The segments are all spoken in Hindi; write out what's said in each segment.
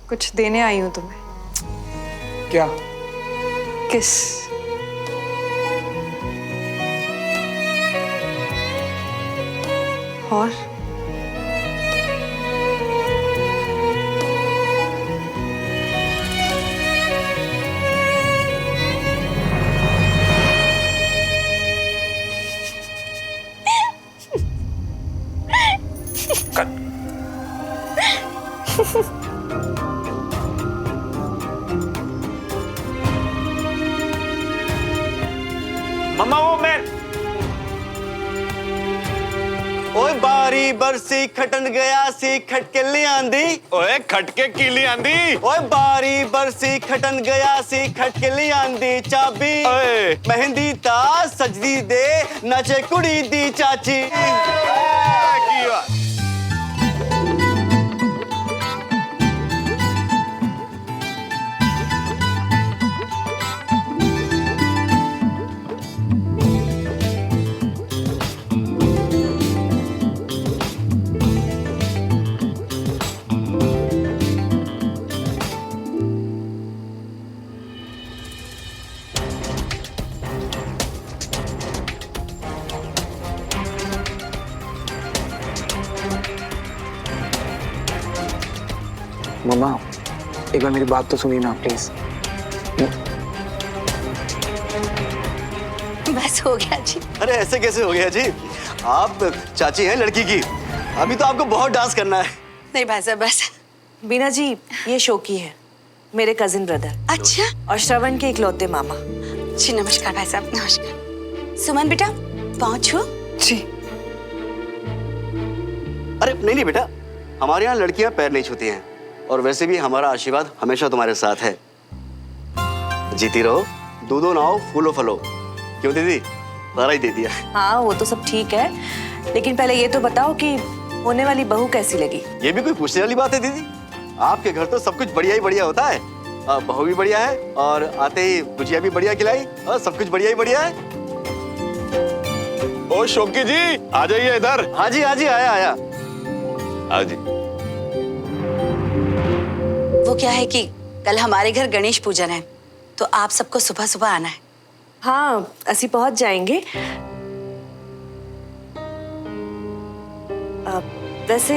कुछ देने आई हूँ तुम्हें। क्या? किस। और मम्मा वो मैं। ओए बारी बरसी खटन गया सी खटके ले आंदी। ओए खटके की ली आंदी। ओए बारी बरसी खटन गया सी खटके ले आंदी चाबी। ओए मेहंदी ता सजदी दे नचे कुड़ी दी चाची। की बात। मम्मा, एक बार मेरी बात तो सुनिए ना प्लीज। बस हो गया जी। अरे ऐसे कैसे हो गया जी? आप चाची हैं लड़की की। अभी तो आपको बहुत डांस करना है। नहीं भाई साहब बस। बीना जी, ये शोकी है, मेरे कजिन ब्रदर। अच्छा और श्रवण के इकलौते मामा। जी नमस्कार भाई साहब, नमस्कार। सुमन बेटा पहुंचो। जी। अरे नहीं नहीं बेटा, हमारे यहाँ लड़कियां पैर नहीं छूती हैं और वैसे भी हमारा आशीर्वाद हमेशा तुम्हारे साथ है। जीती रहो, दूधो नाओ फूलो फलो। क्यों दीदी, सारा ही दे दिया। हाँ वो तो सब ठीक है, लेकिन पहले ये तो बताओ कि होने वाली बहू कैसी लगी? ये भी कोई पूछने वाली बात है दीदी? आपके घर तो सब कुछ बढ़िया ही बढ़िया होता है। बहू भी बढ़िया है और आते ही गुजिया भी बढ़िया खिलाई और सब कुछ बढ़िया ही बढ़िया है। ओ शोकी जी आ जाइए इधर। हाँ जी आया आया। हाँ जी। वो क्या है कि कल हमारे घर गणेश पूजन है, तो आप सबको सुबह सुबह आना है। हाँ असी पहुंच जाएंगे। वैसे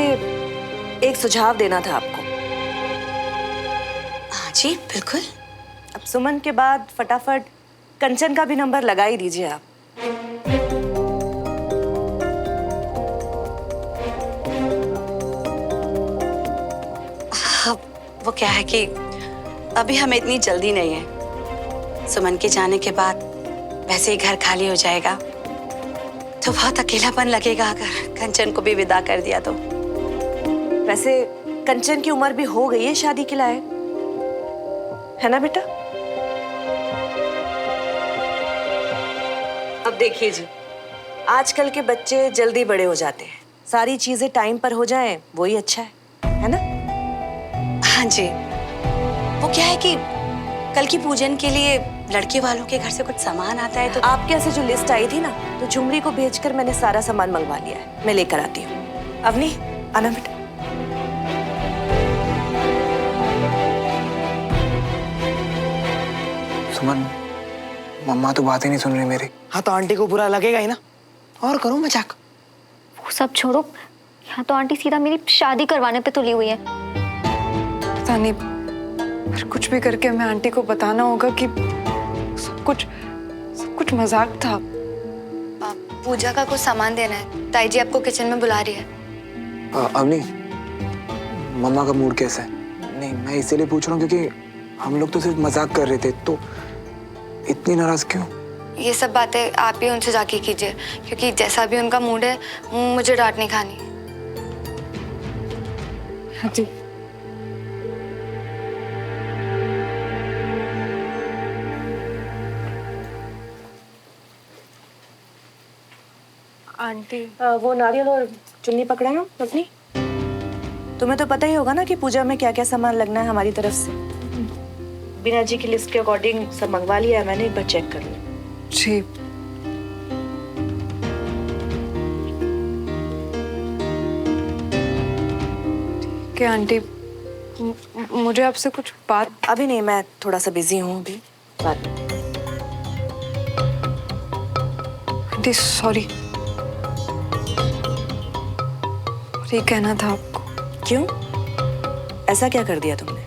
एक सुझाव देना था आपको। हाँ जी बिल्कुल। अब सुमन के बाद फटाफट कंचन का भी नंबर लगा ही दीजिए आप। हाँ, वो क्या है कि अभी हमें इतनी जल्दी नहीं है। सुमन के जाने के बाद वैसे ही घर खाली हो जाएगा, तो बहुत अकेलापन लगेगा अगर कंचन को भी विदा कर दिया तो। वैसे कंचन की उम्र भी हो गई है शादी के लायक, है ना बेटा? अब देखिए जी, आजकल के बच्चे जल्दी बड़े हो जाते हैं, सारी चीजें टाइम पर हो जाएं वही अच्छा है ना? हाँ जी। वो क्या है कि कल की पूजन के लिए लड़के वालों के घर से कुछ सामान आता है, तो आपके यहाँ से जो लिस्ट आई थी ना, तो झुमरी को भेजकर मैंने सारा सामान मंगवा लिया है, मैं लेकर आती हूँ। अवनी आना बेटा। सुमन, मम्मा तो बात ही नहीं सुन रही मेरी। हाँ तो आंटी को बुरा लगेगा ही ना, और करो मजाक। वो सब छोड़ो, यहाँ तो आंटी सीधा मेरी शादी करवाने पे तुली हुई है। पता नहीं, पर कुछ भी करके मैं आंटी को बताना होगा कि सब कुछ मजाक था। पूजा का कुछ सामान देना है, ताई जी आपको किचन में बुला रही है। अवनी, मम्मा का मूड कैसा है? नहीं मैं इसीलिए पूछ रहा हूँ क्योंकि हम लोग तो सिर्फ मजाक कर रहे थे, तो इतनी नाराज क्यों? ये सब बातें आप ही उनसे जाके कीजिए, क्योंकि जैसा भी उनका मूड है मुझे डांट नहीं खानी। हाँ जी। आंटी वो नारियल और चुन्नी पकड़ा ना अपनी। तुम्हें तो पता ही होगा ना कि पूजा में क्या क्या सामान लगना है हमारी तरफ से। बीना जी की लिस्ट के अकॉर्डिंग सब मंगवा लिया है मैंने, एक बार चेक कर लिया। जी। ठीक है आंटी, मुझे आपसे कुछ बात। अभी नहीं, मैं थोड़ा सा बिजी हूँ अभी। बात आंटी सॉरी, ये कहना था आपको। क्यों? ऐसा क्या कर दिया तुमने?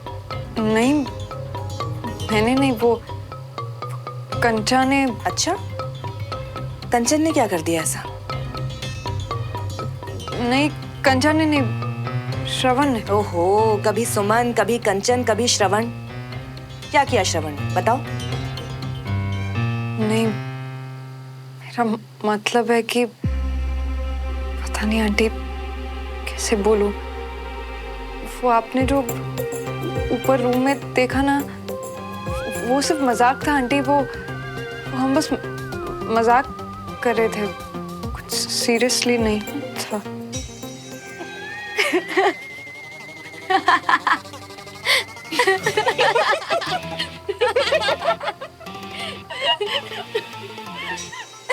नहीं, मैंने नहीं, वो कंचा ने। अच्छा, कंचन ने क्या कर दिया ऐसा? नहीं, कंचा ने नहीं, श्रवण ने। ओहो, कभी सुमन, कभी कंचन, कभी श्रवण। क्या किया श्रवण ने, बताओ। नहीं, मेरा मतलब है कि पता नहीं आंटी कैसे बोलूं। वो आपने जो ऊपर रूम में देखा ना, वो सिर्फ मजाक था आंटी। वो हम बस मजाक कर रहे थे, कुछ सीरियसली नहीं था।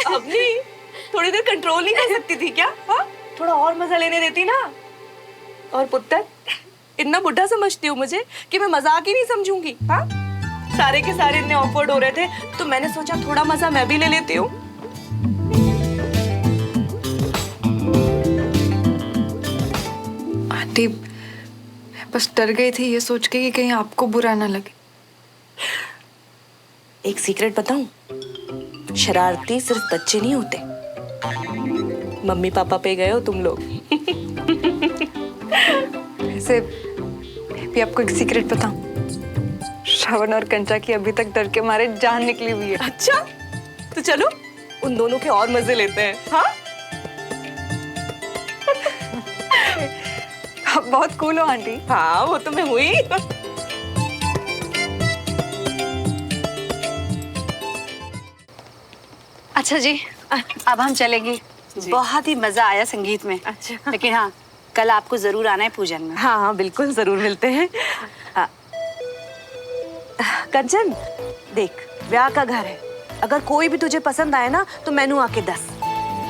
अपनी थोड़ी देर कंट्रोल नहीं कर सकती थी क्या? हाँ, थोड़ा और मजा लेने देती ना। और पुत्र, इतना बुढ़ा समझती हूँ मुझे कि मैं मजाक ही नहीं समझूंगी? हाँ, सारे के सारे इतने ऑकवर्ड हो रहे थे तो मैंने सोचा थोड़ा मजा मैं भी ले लेती हूँ। आंटी मैं बस डर गई थी ये सोच के कि कहीं आपको बुरा ना लगे। एक सीक्रेट बताऊं? शरारती सिर्फ बच्चे नहीं होते, मम्मी पापा पे गए हो तुम लोग। वैसे मैं भी आपको एक सीक्रेट बताऊं, श्रवण और कंचा की अभी तक डर के मारे जान निकली हुई है। अच्छा, तो चलो उन दोनों के और मजे लेते हैं। हाँ, आप बहुत कूल हो आंटी। हाँ, वो तो मैं हुई। अच्छा जी, अब हम चलेंगे। बहुत ही मजा आया संगीत में। अच्छा। लेकिन हाँ, कल आपको जरूर आना है पूजन में। हाँ हाँ, बिल्कुल जरूर मिलते हैं। कंचन देख, ब्याह का घर है, अगर कोई भी तुझे पसंद आए ना तो मैनू आके दस।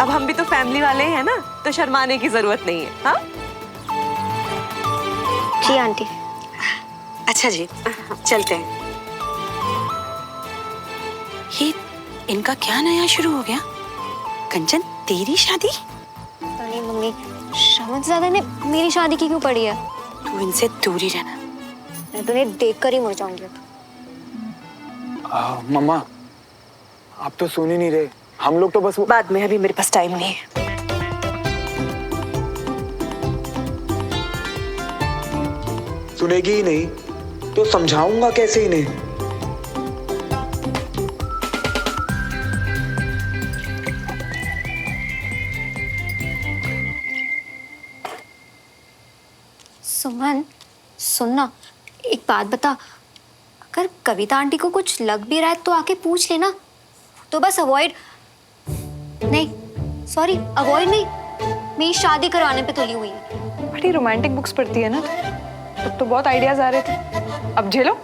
अब हम भी तो फैमिली वाले हैं ना, तो शर्माने की जरूरत नहीं है। हाँ जी आंटी। अच्छा जी, चलते हैं। ये इनका क्या नया शुरू हो गया? कंचन, तेरी शादी? अरे मम्मी, श्रवण से ज्यादा ने मेरी शादी की क्यों पड़ी है? तू इनसे दूर ही रहना। मैं तो उन्हें देख कर ही मर जाऊंगी। मम्मा, आप तो सुन ही नहीं रहे। हम लोग तो बस वो बाद में, अभी मेरे पास टाइम नहीं है। सुनेगी ही नहीं तो समझाऊंगा कैसे इन्हें। सुमन, सुनना, एक बात बता, अगर कविता आंटी को कुछ लग भी रहा है तो आके पूछ लेना। तो बस अवॉइड नहीं, सॉरी अवॉइड नहीं, मेरी शादी करवाने पे तुली हुई है। बड़ी रोमांटिक बुक्स पढ़ती है ना, तब तो बहुत आइडियाज आ रहे थे। अब झेलो।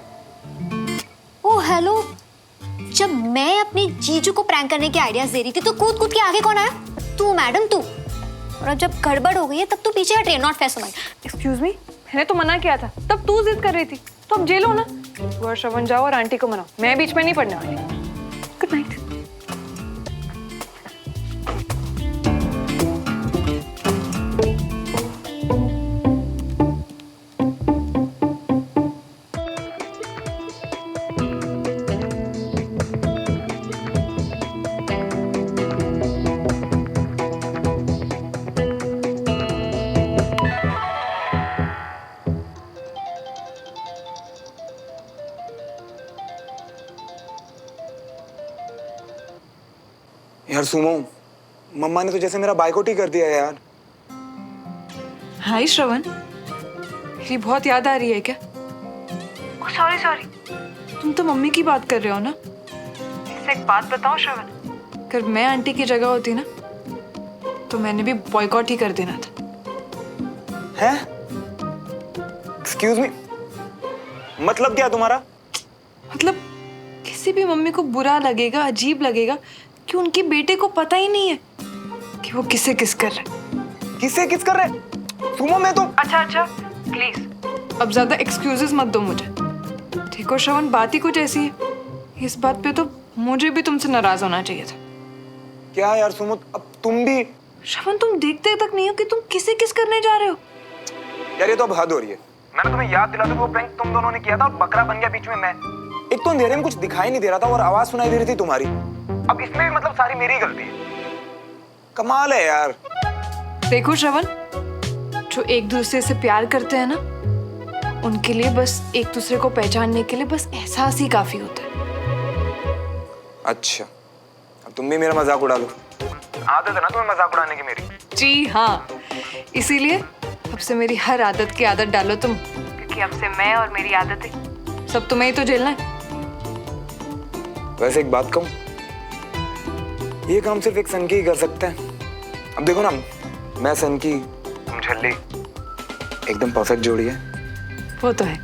ओ हेलो, जब मैं अपनी जीजू को प्रैंक करने के आइडियाज दे रही थी तो कूद कूद के आगे कौन आया? तू मैडम, तू। और अब जब गड़बड़ हो गई है तब तू पीछे हट रही है, not fair Suman. Excuse me, मैंने तो मना किया था, तब तू जिद कर रही थी, तो अब जेलो ना। तू और श्रवण जाओ और आंटी को मनाओ, मैं बीच में नहीं पड़ने वाली। Good night. यार सुमो, मम्मा ने तो जैसे मेरा बाइकआउट ही कर दिया यार। हाय श्रवण, मेरी बहुत याद आ रही है क्या? सॉरी सॉरी, तुम तो मम्मी की बात कर रहे हो ना। इससे एक बात बताओ श्रवण, अगर मैं आंटी की जगह होती ना तो मैंने भी बॉयकॉट ही कर देना था। हैं? एक्सक्यूज मी, मतलब क्या तुम्हारा? मतलब किसी भी मम्मी को बुरा लगेगा, अजीब लगेगा कि उनके बेटे को पता ही नहीं है कि वो किसे किस कर रहे। किसे किस कर रहे? सुमो, मैं तो अच्छा अच्छा, प्लीज अब ज्यादा एक्सक्यूजेस मत दो मुझे। देखो श्रवण, बात ही कुछ ऐसी है, इस बात पे तो मुझे भी तुमसे नाराज होना चाहिए था। क्या यार सुमुत, अब तुम भी। श्रवण, तुम देखते तक नहीं हो कि तुम किसे किस करने जा रहे हो। यार ये तो अब हद हो रही है। मैंने तुम्हें याद दिला दूं वो प्रैंक तुम दोनों ने किया था और बकरा बन गया बीच में मैं। एक तो अंधेरे में कुछ दिखाई नहीं दे रहा था और आवाज सुनाई दे रही थी तुम्हारी। अब इसमें भी मतलब सारी मेरी गलती है। कमाल है यार। देखो श्रवण, जो एक दूसरे से प्यार करते हैं ना, उनके लिए बस एक दूसरे को पहचानने के लिए बस एहसास ही काफी होता है। अच्छा, अब तुम भी मेरा मजाक उड़ा लो। आदत है ना तुम्हें मजाक उड़ाने की मेरी। जी हाँ, इसीलिए अब से मेरी हर आदत की आदत डालो तुम, क्योंकि अब से मैं और मेरी आदतें सब तुम्हें ही तो झेलना है। वैसे एक बात कहूं, ये काम सिर्फ एक सन की ही कर सकते हैं। अब देखो ना, मैं सन की, तुम झल्ली, एकदम परफेक्ट जोड़ी है। वो तो है।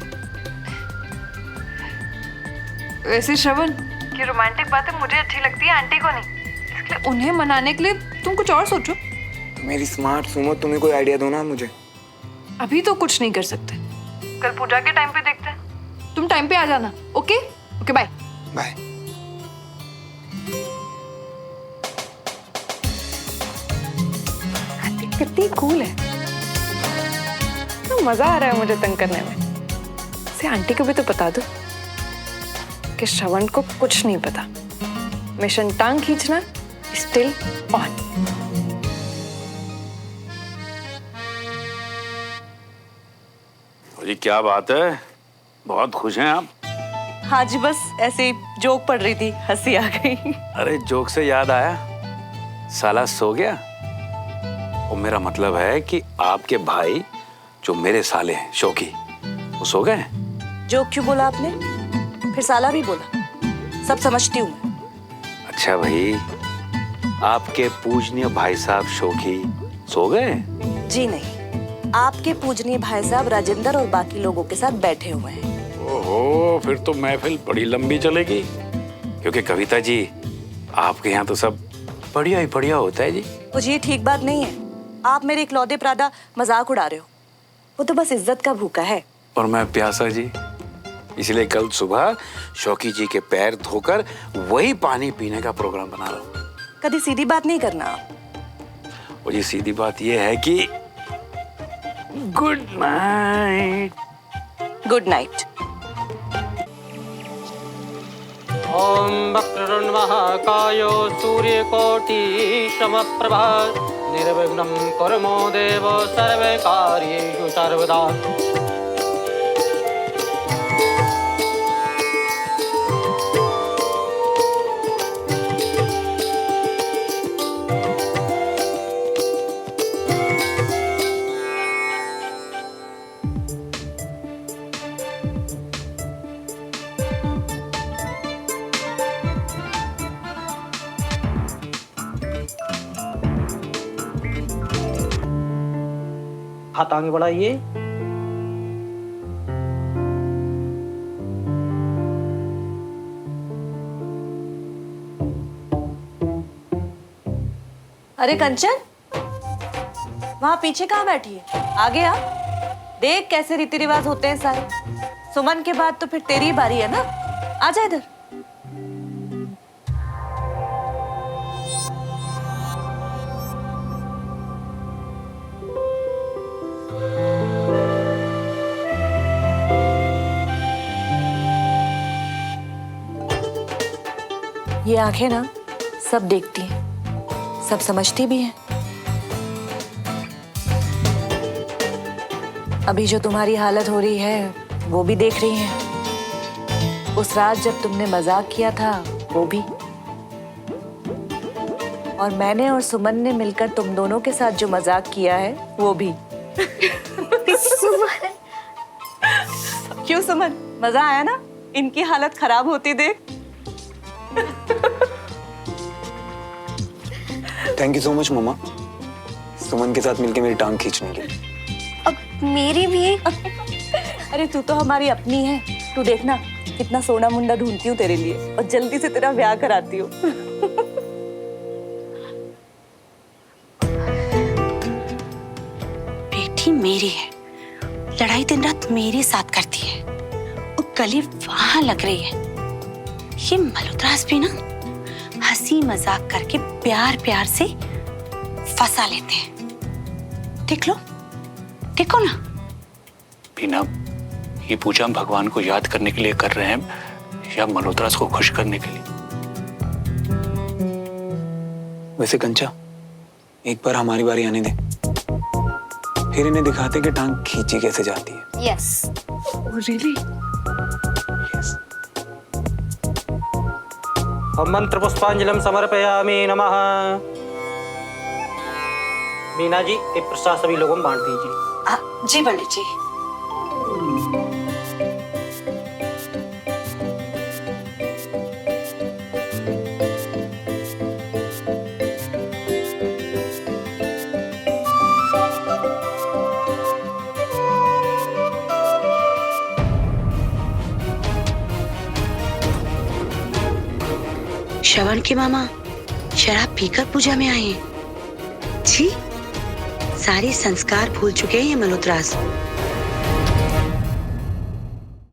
वैसे श्रवण, ये रोमांटिक बातें मुझे अच्छी लगती है, आंटी को नहीं। इसलिए उन्हें मनाने के लिए तुम कुछ और सोचो। मेरी स्मार्ट सुमो, तुम्हें कोई आइडिया दो ना मुझे। अभी तो कुछ नहीं कर सकते, कल पूजा के टाइम पे देखते हैं। तुम टाइम पे आ जाना। Okay okay, bye bye. कितनी कूल है, तो मजा आ रहा है मुझे तंग करने में। से आंटी को भी तो बता दो कि श्रवण को कुछ नहीं पता। मिशन टांग खींचना स्टिल ऑन। जी क्या बात है, बहुत खुश हैं आप? हाँ जी, बस ऐसे ही जोक पड़ रही थी, हंसी आ गई। अरे जोक से याद आया, साला सो गया। वो मेरा मतलब है कि आपके भाई जो मेरे साले हैं शौकी, वो सो गए? जोक क्यों बोला आपने? फिर साला भी बोला, सब समझती हूँ मैं। अच्छा भाई, आपके पूजनीय भाई साहब शौकी सो गए? जी नहीं, आपके पूजनीय भाई साहब राजेंद्र और बाकी लोगों के साथ बैठे हुए हैं। ओहो, फिर तो महफिल बड़ी लंबी चलेगी, क्योंकि कविता जी आपके यहाँ तो सब बढ़िया ही बढ़िया होता है जी। मुझे ये ठीक बात नहीं है, आप मेरे इकलौते प्रादा मजाक उड़ा रहे हो। वो तो बस इज्जत का भूखा है। और मैं प्यासा जी, इसलिए कल सुबह शौकी जी के पैर धोकर वही पानी पीने का प्रोग्राम बना रहा हूँ। कभी सीधी बात नहीं करना आप। और ये सीधी बात ये है कि गुड नाइट। Good night. ओम वक्रतुंड महाकायो सूर्यकोटि समप्रभा निर्विघ्नं कुर्मो देव सर्वकार्येषु सर्वदा। हाथ आगे बढ़ाइए। अरे कंचन, वहां पीछे कहाँ बैठी है? आगे आ, देख कैसे रीति रिवाज होते हैं सारे। सुमन के बाद तो फिर तेरी ही बारी है ना, आजा इधर। ये आंखें ना सब देखती हैं, सब समझती भी हैं। अभी जो तुम्हारी हालत हो रही है वो भी देख रही हैं। उस रात जब तुमने मजाक किया था वो भी, और मैंने और सुमन ने मिलकर तुम दोनों के साथ जो मजाक किया है वो भी। सुमन, क्यों सुमन, मजा आया ना इनकी हालत खराब होती देख? थैंक यू सो मच मम्मा, सुमन के साथ मिलके मेरी टांग खींचने के लिए। अब मेरी भी। अरे तू तो हमारी अपनी है, तू देखना कितना सोना मुंडा ढूंढती हूँ तेरे लिए और जल्दी से तेरा ब्याह कराती हूँ। बेटी मेरी है लड़ाई दिन रात मेरे साथ करती है और गली वहां लग रही है। ये मल्होत्रास भी ना हंसी मजाक करके प्यार प्यार से फंसा लेते हैं। देख लो, देखो ना। बीना, ये पूजा हम भगवान को याद करने के लिए कर रहे हैं या मल्होत्रास को खुश करने के लिए? वैसे कंचा, एक बार हमारी बारी आने दे, फिर इन्हें दिखाते कि टांग खींची कैसे जाती है। यस। रियली? हम मंत्र पुष्पांजलि समर्पयामि नमः। मीना जी, एक प्रसाद सभी लोगों में बांट दीजिए। जी पंडित जी। श्रवण के मामा शराब पीकर पूजा में आए हैं। जी, सारे संस्कार भूल चुके हैं ये मल्होत्रास।